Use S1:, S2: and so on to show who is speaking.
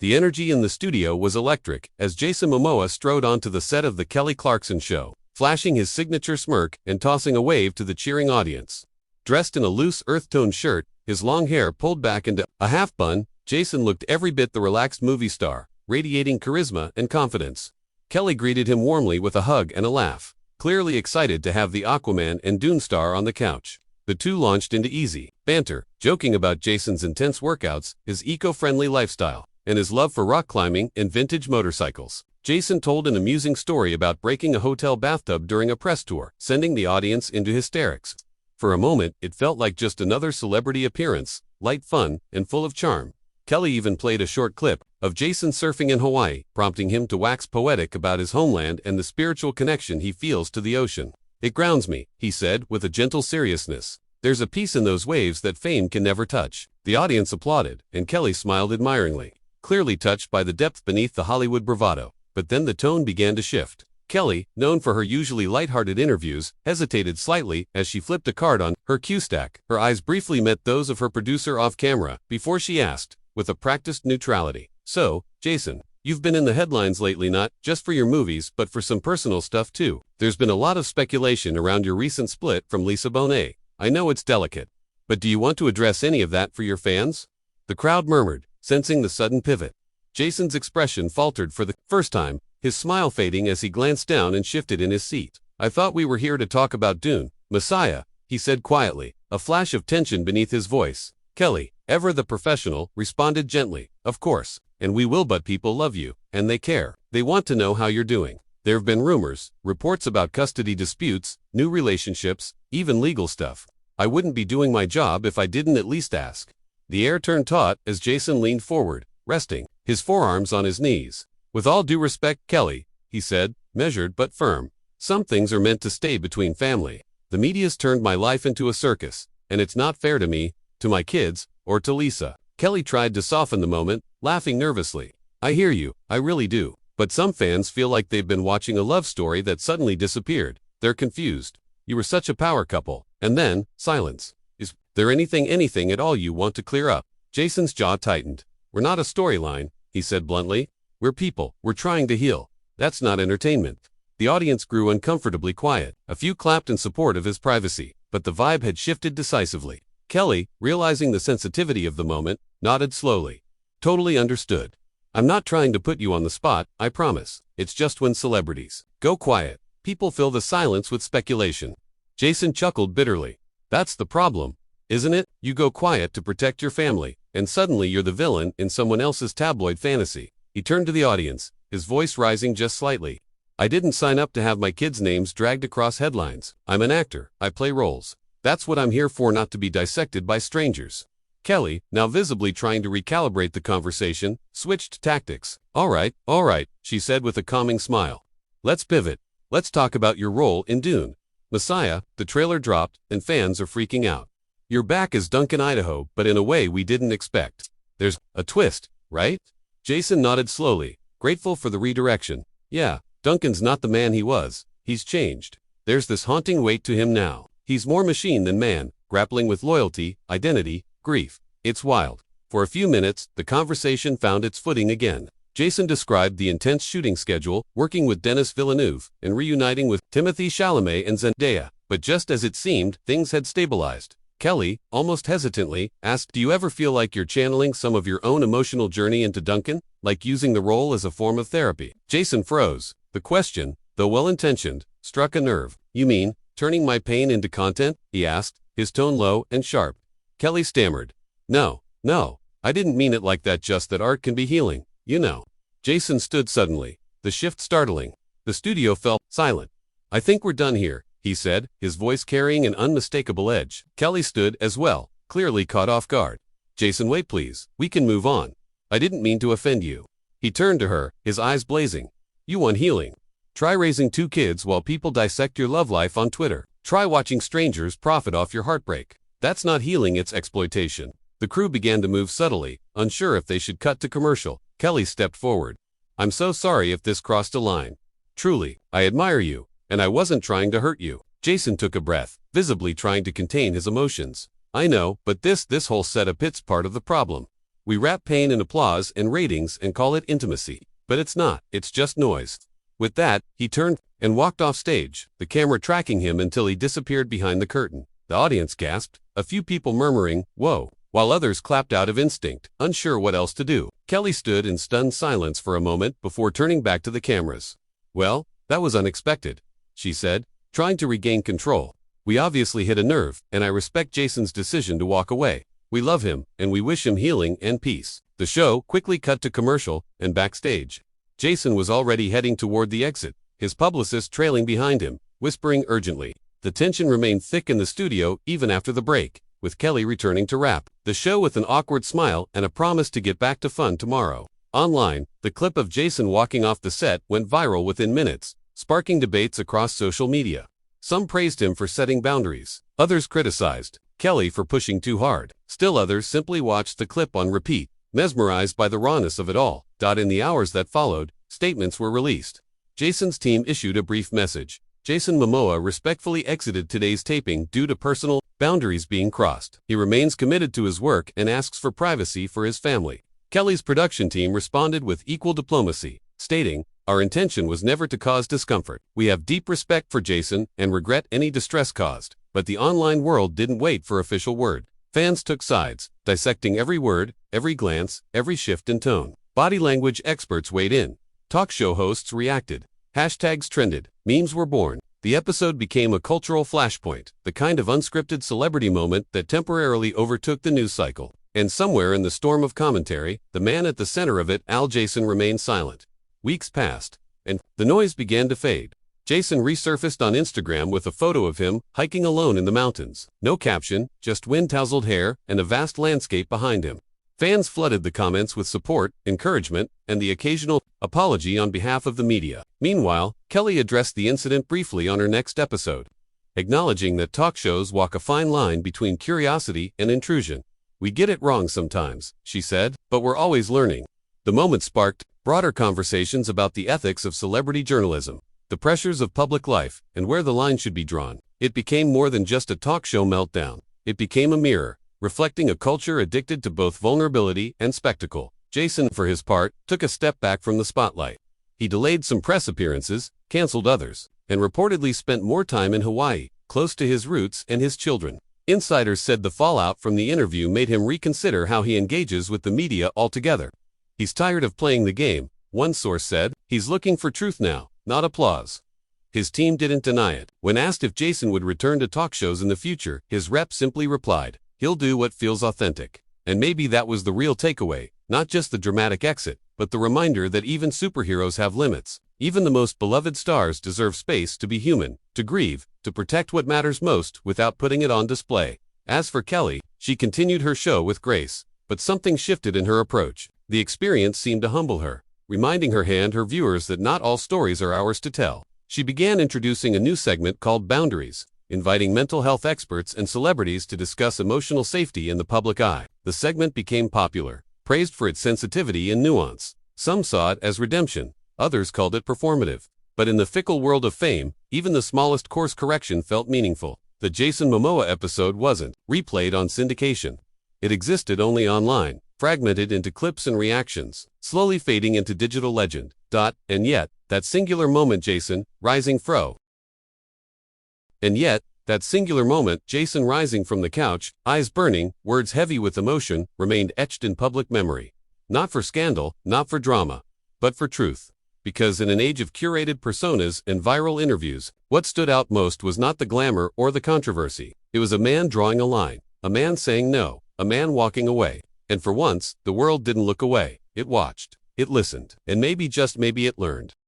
S1: The energy in the studio was electric as Jason Momoa strode onto the set of The Kelly Clarkson Show, flashing his signature smirk and tossing a wave to the cheering audience. Dressed in a loose earth-tone shirt, his long hair pulled back into a half-bun, Jason looked every bit the relaxed movie star, radiating charisma and confidence. Kelly greeted him warmly with a hug and a laugh, clearly excited to have the Aquaman and Dune star on the couch. The two launched into easy banter, joking about Jason's intense workouts, his eco-friendly lifestyle, and his love for rock climbing and vintage motorcycles. Jason told an amusing story about breaking a hotel bathtub during a press tour, sending the audience into hysterics. For a moment, it felt like just another celebrity appearance, light, fun, and full of charm. Kelly even played a short clip of Jason surfing in Hawaii, prompting him to wax poetic about his homeland and the spiritual connection he feels to the ocean. "It grounds me," he said with a gentle seriousness. "There's a peace in those waves that fame can never touch." The audience applauded, and Kelly smiled admiringly, clearly touched by the depth beneath the Hollywood bravado. But then the tone began to shift. Kelly, known for her usually lighthearted interviews, hesitated slightly as she flipped a card on her cue stack. Her eyes briefly met those of her producer off camera before she asked, with a practiced neutrality, "So, Jason, you've been in the headlines lately not just for your movies but for some personal stuff too. There's been a lot of speculation around your recent split from Lisa Bonet. I know it's delicate, but do you want to address any of that for your fans?" The crowd murmured, sensing the sudden pivot. Jason's expression faltered for the first time, his smile fading as he glanced down and shifted in his seat. "I thought we were here to talk about Dune, Messiah," he said quietly, a flash of tension beneath his voice. Kelly, ever the professional, responded gently, "Of course, and we will, but people love you, and they care. They want to know how you're doing. There have been rumors, reports about custody disputes, new relationships, even legal stuff. I wouldn't be doing my job if I didn't at least ask." The air turned taut as Jason leaned forward, resting his forearms on his knees. "With all due respect, Kelly," he said, measured but firm, "some things are meant to stay between family. The media's turned my life into a circus, and it's not fair to me, to my kids, or to Lisa." Kelly tried to soften the moment, laughing nervously. "I hear you, I really do. But some fans feel like they've been watching a love story that suddenly disappeared. They're confused. You were such a power couple." And then, silence. "Is there anything at all you want to clear up?" Jason's jaw tightened. "We're not a storyline," he said bluntly. "We're people. We're trying to heal. That's not entertainment." The audience grew uncomfortably quiet. A few clapped in support of his privacy, but the vibe had shifted decisively. Kelly, realizing the sensitivity of the moment, nodded slowly. "Totally understood. I'm not trying to put you on the spot, I promise. It's just when celebrities go quiet, people fill the silence with speculation." Jason chuckled bitterly. "That's the problem, isn't it? You go quiet to protect your family, and suddenly you're the villain in someone else's tabloid fantasy." He turned to the audience, his voice rising just slightly. "I didn't sign up to have my kids' names dragged across headlines. I'm an actor, I play roles. That's what I'm here for, not to be dissected by strangers." Kelly, now visibly trying to recalibrate the conversation, switched tactics. All right, she said with a calming smile. "Let's pivot. Let's talk about your role in Dune. Messiah, the trailer dropped, and fans are freaking out. You're back as Duncan Idaho, but in a way we didn't expect. There's a twist, right?" Jason nodded slowly, grateful for the redirection. "Yeah, Duncan's not the man he was. He's changed. There's this haunting weight to him now. He's more machine than man, grappling with loyalty, identity, grief. It's wild." For a few minutes, the conversation found its footing again. Jason described the intense shooting schedule, working with Denis Villeneuve, and reuniting with Timothée Chalamet and Zendaya. But just as it seemed, things had stabilized. Kelly, almost hesitantly, asked, "Do you ever feel like you're channeling some of your own emotional journey into Duncan, like using the role as a form of therapy?" Jason froze. The question, though well-intentioned, struck a nerve. "You mean, turning my pain into content?" he asked, his tone low and sharp. Kelly stammered. No, I didn't mean it like that, just that art can be healing, you know." Jason stood suddenly, the shift startling. The studio fell silent. "I think we're done here," he said, his voice carrying an unmistakable edge. Kelly stood as well, clearly caught off guard. "Jason, wait please, we can move on. I didn't mean to offend you." He turned to her, his eyes blazing. "You want healing? Try raising 2 kids while people dissect your love life on Twitter. Try watching strangers profit off your heartbreak. That's not healing, it's exploitation." The crew began to move subtly, unsure if they should cut to commercial. Kelly stepped forward. "I'm so sorry if this crossed a line. Truly, I admire you, and I wasn't trying to hurt you." Jason took a breath, visibly trying to contain his emotions. "I know, but this whole setup, it's part of the problem. We wrap pain in applause and ratings and call it intimacy. But it's not, it's just noise. With that, he turned and walked off stage, the camera tracking him until he disappeared behind the curtain. The audience gasped, a few people murmuring, "Whoa," while others clapped out of instinct, unsure what else to do. Kelly stood in stunned silence for a moment before turning back to the cameras. "Well, that was unexpected," she said, trying to regain control. "We obviously hit a nerve, and I respect Jason's decision to walk away. We love him, and we wish him healing and peace." The show quickly cut to commercial and backstage. Jason was already heading toward the exit, his publicist trailing behind him, whispering urgently. The tension remained thick in the studio even after the break, with Kelly returning to rap the show with an awkward smile and a promise to get back to fun tomorrow. Online, the clip of Jason walking off the set went viral within minutes, sparking debates across social media. Some praised him for setting boundaries. Others criticized Kelly for pushing too hard. Still others simply watched the clip on repeat, mesmerized by the rawness of it all. In the hours that followed, statements were released. Jason's team issued a brief message. Jason Momoa respectfully exited today's taping due to personal boundaries being crossed. He remains committed to his work and asks for privacy for his family. Kelly's production team responded with equal diplomacy, stating, "Our intention was never to cause discomfort. We have deep respect for Jason and regret any distress caused." But the online world didn't wait for official word. Fans took sides, dissecting every word, every glance, every shift in tone. Body language experts weighed in. Talk show hosts reacted. Hashtags trended. Memes were born. The episode became a cultural flashpoint, the kind of unscripted celebrity moment that temporarily overtook the news cycle. And somewhere in the storm of commentary, the man at the center of it, Jason, remained silent. Weeks passed, and the noise began to fade. Jason resurfaced on Instagram with a photo of him hiking alone in the mountains. No caption, just wind-tousled hair and a vast landscape behind him. Fans flooded the comments with support, encouragement, and the occasional apology on behalf of the media. Meanwhile, Kelly addressed the incident briefly on her next episode, acknowledging that talk shows walk a fine line between curiosity and intrusion. "We get it wrong sometimes," she said, "but we're always learning." The moment sparked broader conversations about the ethics of celebrity journalism, the pressures of public life, and where the line should be drawn. It became more than just a talk show meltdown. It became a mirror, reflecting a culture addicted to both vulnerability and spectacle. Jason, for his part, took a step back from the spotlight. He delayed some press appearances, canceled others, and reportedly spent more time in Hawaii, close to his roots and his children. Insiders said the fallout from the interview made him reconsider how he engages with the media altogether. "He's tired of playing the game," one source said. "He's looking for truth now, not applause." His team didn't deny it. When asked if Jason would return to talk shows in the future, his rep simply replied, "He'll do what feels authentic." And maybe that was the real takeaway, not just the dramatic exit, but the reminder that even superheroes have limits. Even the most beloved stars deserve space to be human, to grieve, to protect what matters most without putting it on display. As for Kelly, she continued her show with grace, but something shifted in her approach. The experience seemed to humble her, reminding her and her viewers that not all stories are ours to tell. She began introducing a new segment called Boundaries, inviting mental health experts and celebrities to discuss emotional safety in the public eye. The segment became popular, praised for its sensitivity and nuance. Some saw it as redemption, others called it performative. But in the fickle world of fame, even the smallest course correction felt meaningful. The Jason Momoa episode wasn't replayed on syndication. It existed only online, fragmented into clips and reactions, slowly fading into digital legend. And yet, that singular moment Jason rising from the couch, eyes burning, words heavy with emotion, remained etched in public memory. Not for scandal, not for drama, but for truth. Because in an age of curated personas and viral interviews, what stood out most was not the glamour or the controversy. It was a man drawing a line, a man saying no, a man walking away. And for once, the world didn't look away. It watched, it listened, and maybe just maybe it learned.